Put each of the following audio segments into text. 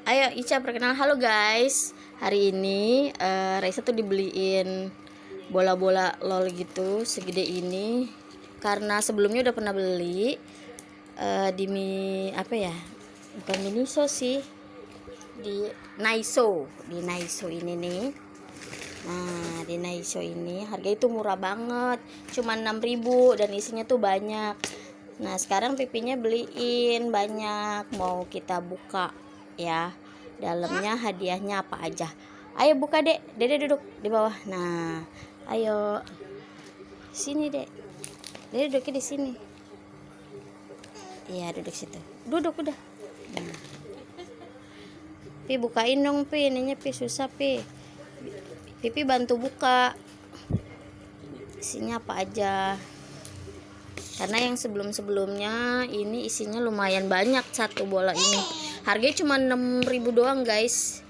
Ayo Ica perkenalan. Halo guys. Hari ini Raisa tuh dibeliin bola-bola LOL gitu segede ini. Karena sebelumnya udah pernah beli di apa ya? Bukan Miniso sih. Di Naiso. Di Naiso ini nih. Nah, di Naiso ini harga itu murah banget. Cuma 6.000 dan isinya tuh banyak. Nah, sekarang pipinya beliin banyak. Mau kita buka ya. Dalamnya hadiahnya apa aja. Ayo buka, Dek. Dede duduk di bawah. Nah, ayo. Sini, Dek. Dede duduknya di sini. Iya, duduk situ. Duduk udah. Nah. Pi bukain dong, Pi. Ininya Pi susah, Pi. Pipi bantu buka. Isinya apa aja. Karena yang sebelum-sebelumnya ini isinya lumayan banyak satu bola ini. Harganya cuma 6.000 doang, guys.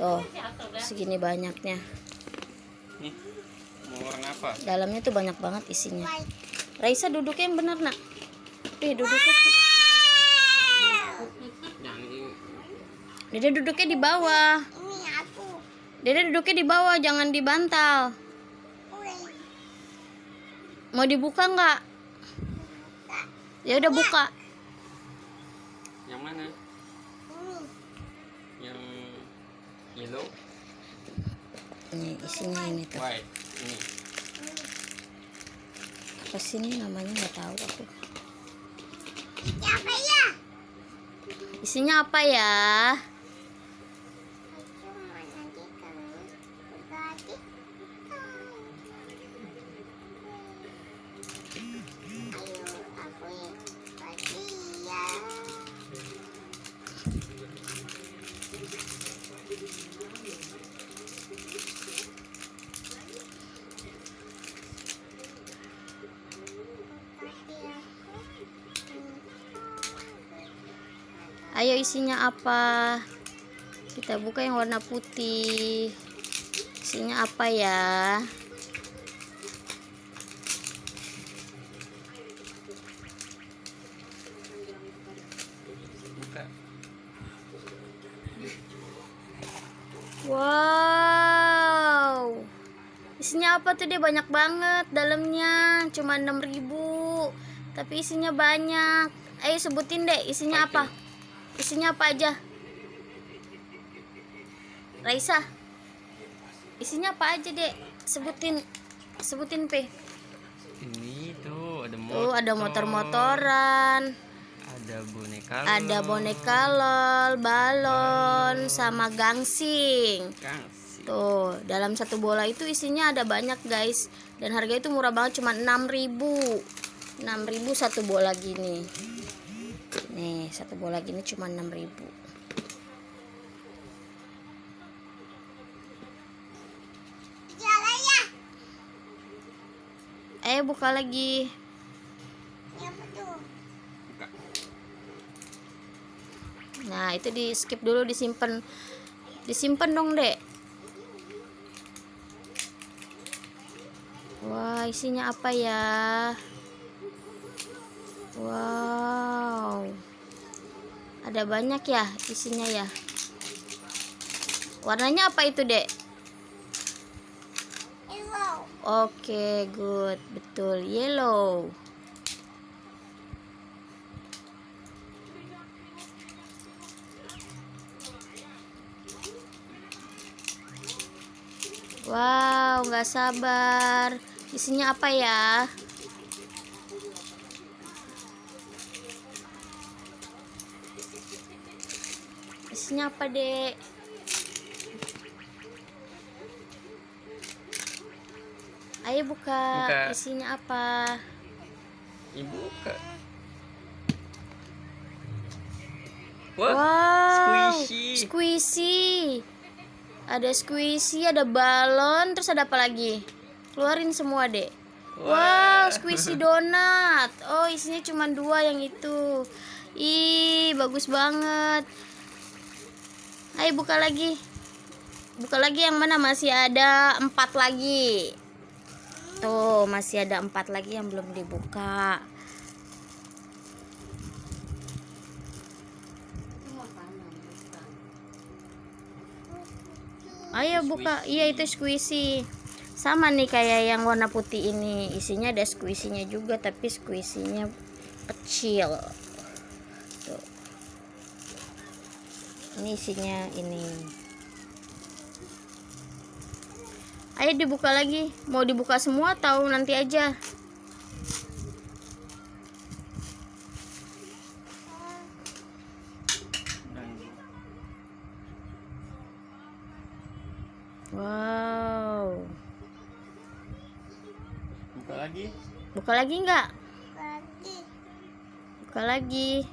Tuh, segini banyaknya. Nih, mau warna apa? Dalamnya tuh banyak banget isinya. Raisa duduknya yang bener, Nak. Duduknya. Dede duduknya di bawah. Dede duduknya di bawah, jangan dibantal. Mau dibuka nggak? Ya udah buka. Yang mana? Yang yellow? Ini isinya ini tuh. White. Ini. Apa sih ini namanya, nggak tahu aku. Isinya apa ya? Ayo isinya apa? Kita buka yang warna putih. Isinya apa ya? Buka. Wow. Isinya apa tuh, deh? Banyak banget dalamnya. Cuma 6.000. Tapi isinya banyak. Ayo sebutin, deh, isinya apa? Isinya apa aja? Raisa. Isinya apa aja, Dek? Sebutin, P. Ini tuh ada motor. Tuh ada motor-motoran. Ada boneka. Ada boneka LOL, balon, sama gangsing. Tuh, dalam satu bola itu isinya ada banyak, guys. Dan harga itu murah banget, cuma 6.000. 6.000 satu bola gini. Nih, satu bola gini cuma 6.000. Buka lagi. Buka. Nah, itu di skip dulu, disimpan. Disimpan dong, Dek. Wah, isinya apa ya? Wow. Ada banyak ya isinya ya. Warnanya apa itu, Dek? Yellow. Oke, good. Betul, yellow. Wow, nggak sabar. Isinya apa ya? Isinya apa, Dek? Ayo buka. Isinya apa? Ibu buka. Wow, Squishy. squishy. Ada squishy, ada balon, terus ada apa lagi? Keluarin semua, Dek. Wow, squishy donat. Oh, isinya cuma 2 yang itu. Ih, bagus banget. Ayo buka lagi. Buka lagi yang mana, masih ada 4 lagi. Tuh, masih ada 4 lagi yang belum dibuka. Ayo buka. Iya itu squishy. Sama nih kayak yang warna putih ini. Isinya ada squishy-nya juga, tapi squishy-nya kecil. Tuh. Ini isinya ini. Ayo dibuka lagi. Mau dibuka semua atau nanti aja? Wow. Buka lagi. Buka lagi nggak? Buka lagi.